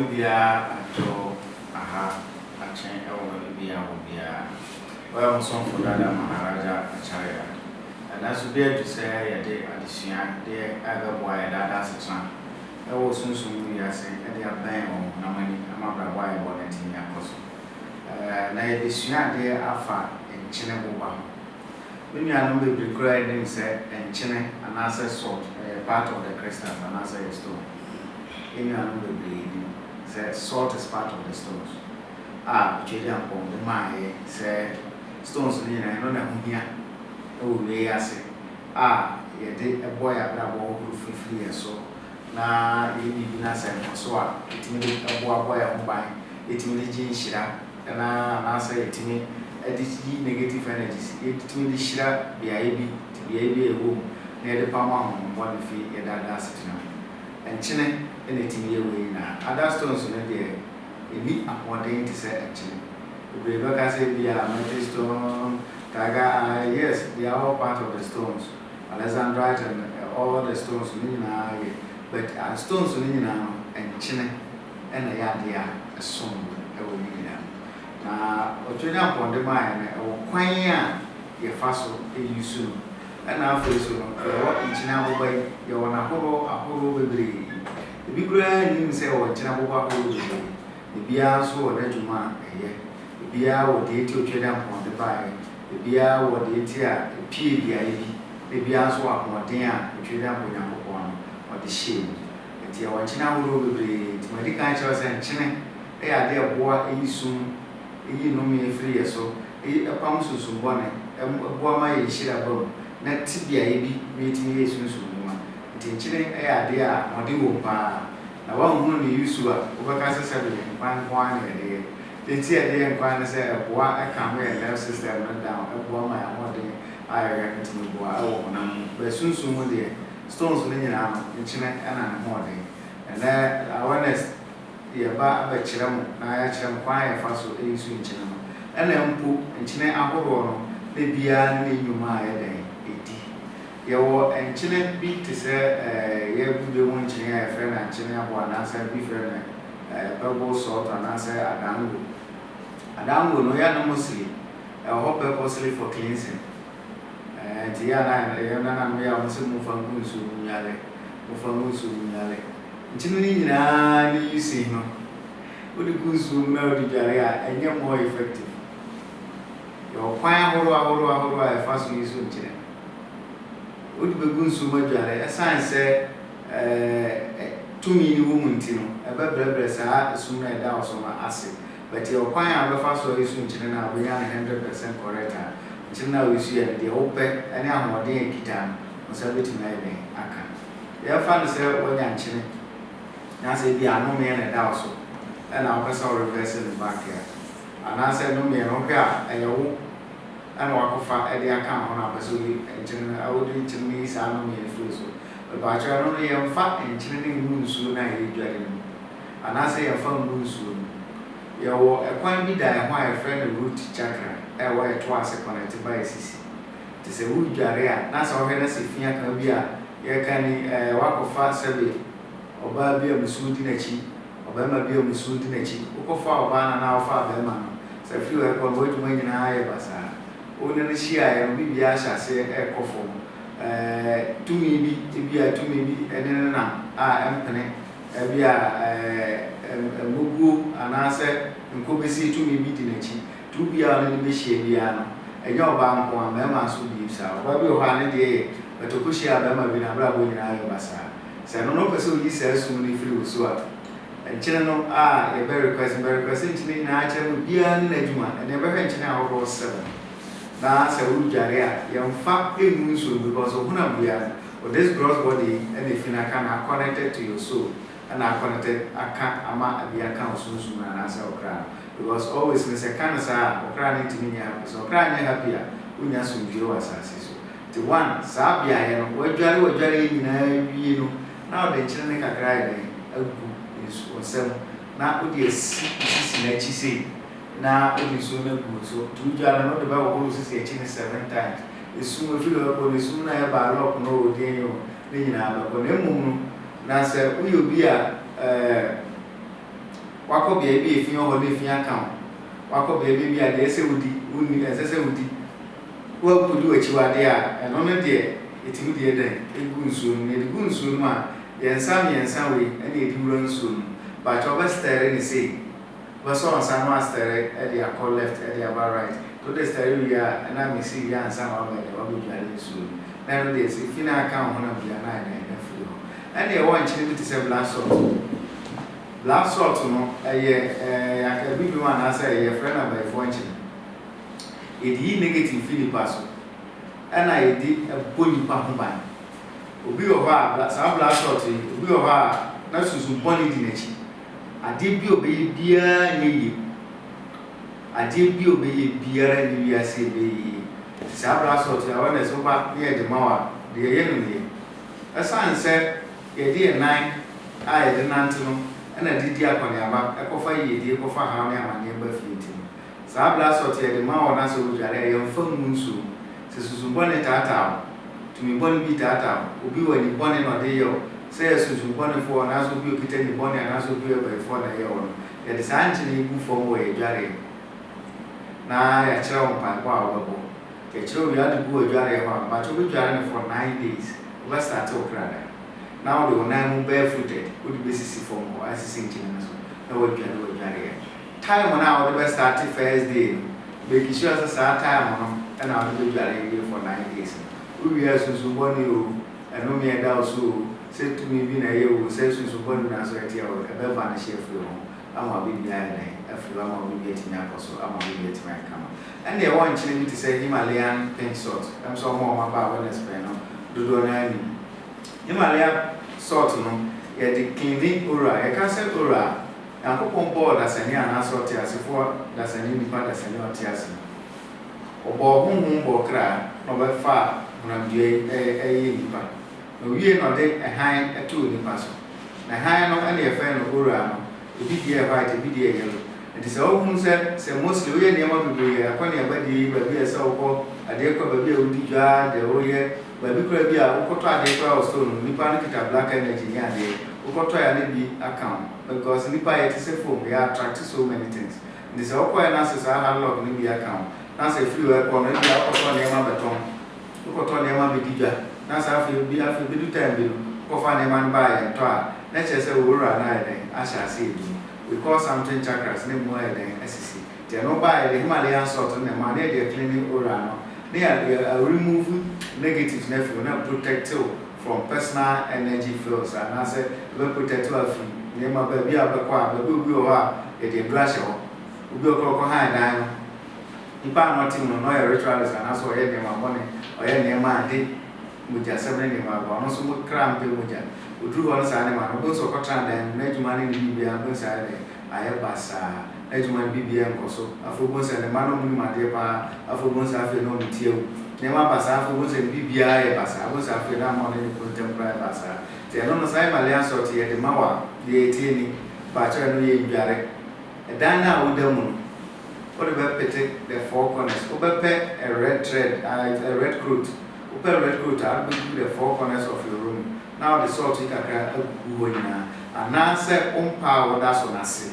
Bibia ato aha achen ewo Bibia wobia. Well, some for that Maharaja Acharya. And that's to be to say a day at the Sian, dear other boy, that's a son. I was soon we are saying, and they are playing on Namani, I'm not why I wanted in your apostle. Now, the Sian, dear Alpha in Chinabuba. When you are not required, said, and China, and answer salt, part of the crystals, and answer a stone. In your bleeding, said salt is part of the stones. Julian Pond, the my said stones in I don't know here. Oh, yes. You did a boy at that wall who free so. Now, you need not say, so it made a boy on by it made Jane Shira, and I say it to me, negative energies. It made Shira be a room near the Palma on one feet at that last and China. Anything you way now. Other stones in there, a meet up one day to say actually. The Rebecca said, "We are metal stone, Taga, yes, they are all part of the stones. Alexandrite and all the stones in now, but stones in now and China and a yadia, a song, a woman. Now, Australia upon the mine, or quite your fossil, you soon. And now for so, in China, by your a horror baby. The big grand himself or Chinabuba, the beer so or Regima, the beer or the trade upon the buy, the beer or the tear, the PDIB, the beer so upon dear, the trade upon Yampon, or the shame. And the Chinabu, the medical choice and China, they are there, boy, soon, you know me free, so a pound to some bonnet, a boy my share above, not TBIB, meeting me soon. Children, dear, or do pa. Now, one woman used to overcast 7 1 a day. They tear the inquiry say, I can't wear a left sister not down, a boy my own day. I reckon to me, but soon one day, stones leaning out in China and more day. And there, awareness, the about a chilam, I actually quiet fast with a swing channel. And then put in China, Apple, they be a new my day. Your and Chile beat to say, you want to hear a friend and Chile one answer different, purple salt and answer Adango. Adango, no, ya no mostly, a whole purposely for cleansing. And Tiana, and we are also move from Musu Yale, from Musu Yale. Chile, you see, no. Would the goose will melt the area and you're more effective. Your fine horror, fast use in Chile. Would be good so much. A sign said, 2 million women, a better sooner down some acid. But your choir of fast is in China, we are 100% correct. China, we see the open and now more day guitar on 79. I can. They are found to say, well, young China. Now say, they are no man and also. And our person reverse in the back here. And I said, no man, okay, and you. And walk off at the account on our pursuit and general Chinese army and fluid. But I only am fat and chilling moon soon. I dragon. And I say a phone moon soon. You a quite be that why a friend root chakra, a way twice connected by a sissy. To say, wood jaria, that's all when I see Fia can be a walk of fast survey, or Baby a Musud in a cheek, or Bama be a Musud in a cheek, or far ban and our father man. So if you have one way to win in a higher bazaar. Only share and be as I say a coffin. To me, to be a to me, and then I am penny. Be a mugu and answer and could be see to me meeting a cheek. To be a little bit shabiano. A young bam one, Mamma should be so. What will one day, but to push out Bama in a bravo in our bazaar. So no person he says soon if you so. And children are a very question in nature would be an edgement and never mention our 7. Now, say, would Jaria, young fat in soon because of one we are, or this gross body, anything I can are connected to your soul, and are connected, I can't ama the account soon and answer or cry. Because always in a cancer or crying to me happy, so crying happier, when you soon view us as the one, Sabia, and what Jari you know, now the children are crying, a good is on 7. Now, would you see? Now it is soon good. So, 2 jars not about who is 7 times. It's soon a few of the soon I have a lock no Daniel, Lina, but when you now say, will you be a Wako baby if you hold if you account. Wako baby at the essay would as I say would what could do what you are there and on a day it would be a day. It goes soon, it goes soon, man. Some way, and it will run soon. But over staring and say, was on some master at the call left at the about right. To the stereo, and I may see you and some of it will be very soon. Nowadays, if you now count one of the night and feel. And they want you to say black salt. Black salt, no, a year, I can be one as a friend of my fortune. It ye negative feeling pass. And I did a bully pump by. Obi over some black salt, Obi over not so bonny dinner. I did be obey beer needy. I did be obey beer and you say be. Sabra sort I want to so back near the mower, the enemy. A son said, a dear 9, I did not know, and I did upon your back, a coffee, dear coffee, how my neighbor fleeting. Sabra sort the mower, and so would I am full moon soon. Susan Bonnet at to me, bonnet beat at out, will be when you bonnet or day, say Susan Bonnet for an as will be pretending bonnet and as will be by 4 day on. It is actually good for way, Jarry. Now I tell my power. The children had to go a jar, but we journey for 9 days. Let's start to cry. Now they will now move barefooted, would be sissy for more as a sinking. No one can do a jar. Time on our best started first day. Making sure as a sad time on and I'll do jar for 9 days. We are Susan Bonnie, and no mere doubt so said to me, being a year who says Susan Bonnie as right here, a better vanish here for you. I'm a big guy, a few I'm getting up also, I'm getting my camera. And they want me to say Himalayan pink salt. I'm so more about when I spend on the Himalayan salt, yet the cleaning ura. I can't say ura. I'm going board as any answer tears before that's an independent as any tears. Or home or cry, or far when I'm doing a nipa. We are not a high a 2 in the person. A high no any affair of ura, a big white, a big yellow. It is all who said, mostly we are never be a funny body, but we are so called a dear baby who did jar, the oil, but we could be a Okotra de Crow stone, Nippon black energy, and the Okotra and account, because Nippa is a phone, we are attracted so many things. This all quite answers I have logged in the account. That's a few upon it, Okotra Nema Baton, Okotra Nema Bidija, that's after you be after the time bill, Kofan man by and try. Let's just say we'll run I shall see you. We call something chakras, name more than SEC. They are not by the Himalayan salt and the money they are cleaning Urano. They are removing negative nephew, not protect you from personal energy fields. And I said, we protect you from name of baby, but we will have a brush or we will go behind. If I'm not in no rituals and also any of my money or any of my day, which are 7 in my bonus, would cramp the we drew on Sunday, man, we also got and made money in BB and Saturday. I have Bassa, Edgeman BB and Coso, a football and a man of my dear pa, a football after no material. Never Bassa, was in BBI, Bassa, was after that morning contemporary Bassa. They are not a Simon sortie at the Mawa, the 18, but I know you are a Dana with the moon. What about petting the 4 corners? Over a red thread, a red root. Over red root, I'll be the 4 corners of your room. Now the salt you can cry and now say power that's on us.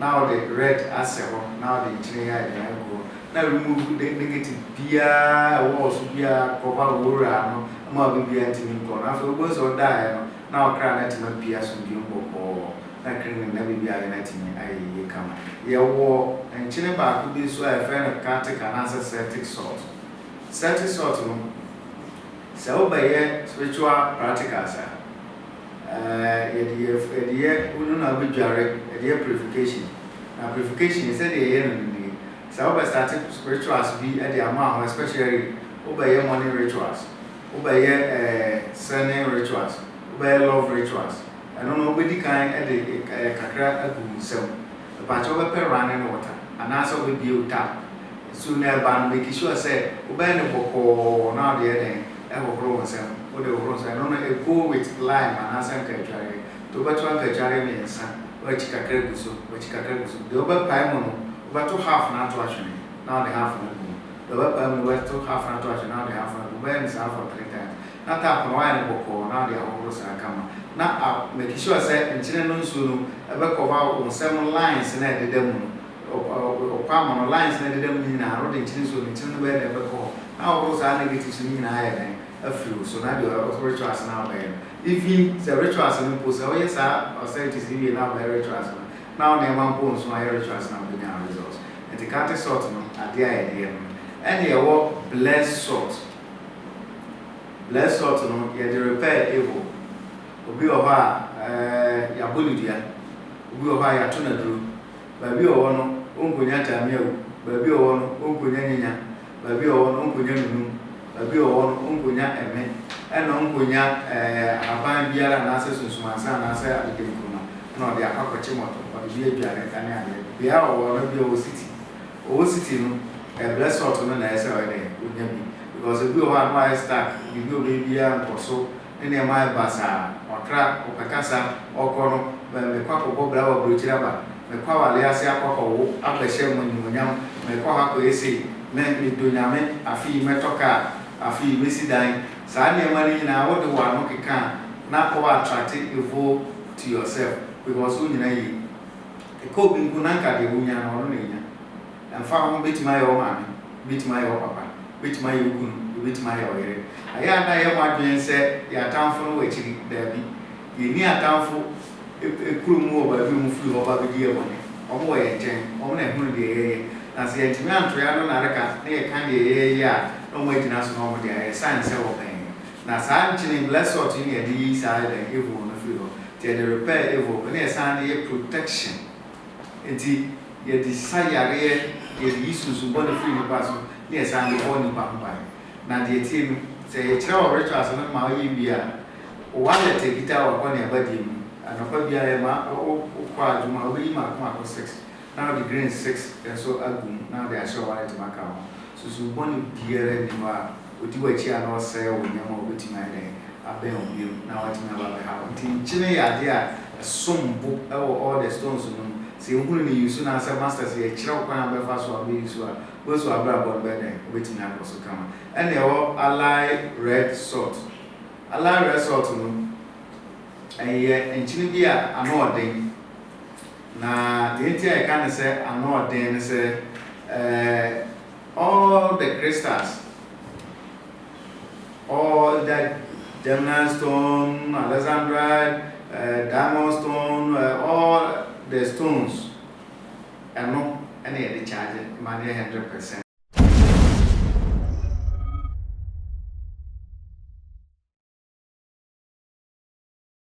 Now the red asset, now the engineer go. Now remove the negative beer, walls, beer, cover, war, more be anti after goes or die. Now cry at my peers from the or that can never be identity. I come. Your war and Chineba could be so a friend of Celtic and answer Celtic salt. Celtic salt. So by spiritual practicals we don't have a purification. Now purification is the end. So by starting spirituals be at the amount, especially over money rituals, over sending rituals, over love rituals. I don't know nobody can add a kakra a so a patch over per running water, and also will be tap. Soon ban making sure say obey the book or now the other. I will grow myself. What the rose I don't know go with lime and answer Kajari. To but one Kajari and son, which Kakagusu, which Kakagusu. The over Paimon, but to half not to actually. Now they half an the over Pam were to half not to actually. Now they half an the band is half of 3 times. na tap no why no boko na de ahoro sa kama na make sure say enchine no nsuo no ebe cover on 7 lines na de dem no kwama no lines na de dem ni na ro de enchine so enchine no be de ebe ko na ahoro sa negatives ni na ya den afiu so na de rituals na be even the rituals no post o yes or say it is even now by rituals now na man po so na rituals na be na results and the cat sort no ade idea and you walk blessed salt no you dey repair evil obi oba ya bolidia obi oba ya tonadru baby owo no onkonya tamia baby owo no onkonya nyanya baby owo no onkonya nunu baby owo no onkonya eme ena onkonya aban biara na ase sunsumansa na ase adekuma na odi akwakoche moto odi bi aduare kan ya bia owo no bi owo city no bless salt no na ese oye onya bi because obi owo advice stack bi obi bia nkoso ene mai basa okra opekasa okono me kwa ko bra wa brochira ba me kwa wale ase akoko wo apehye monyonyam me kwa ha ko ese me donyame afi metoka afi mesi dan sa ne mani na wo de wa no keka na ko attract evil to yourself because wo nyina yi e ko bi nku nanka de wo nya na ono nya amfa ho betima yo ma betima yo papa betima yo gun betima yo yere aya na ye mwadwen se ya tamfo no wachiri dabi ye ni atamfo ekurumu oba bi mu firi oba bi die bone omo ye nchen omo na ehunu de ye na se yentimi anto ya no na reka na ye kan de ye ya no mo ejina so no mo de ye science e wo pen na sa nchini bless out ni ye di sa de evil no firi ho te de repair evil na ye san de protection enti ye desire ye isusu bone firi ni paso na ye san de bone pa pa na de tie say you tell rituals no ma yi bia o wallet kita wa kwa ne abadi mu anopa bia ya ma o kwa aduma o yi ma kwa 6 now the green 6 and so agum now they are sure wallet maka ho so so boni biere ni ma odi wa chi ana o say o nyama o beti ma den abe o bi na wa ti na ba ha tin chine ya de a sombo e all the stones no se nhunu ni yusu na say masters ye kira kwa na be fa so abi yusu a we so abra bon be den o beti na so kama and they all ally red salt no enchini bia anoden na the entire can say anoden say all the crystals all that diamond stone alexandrite diamond stone all the stones and no any charge money 100%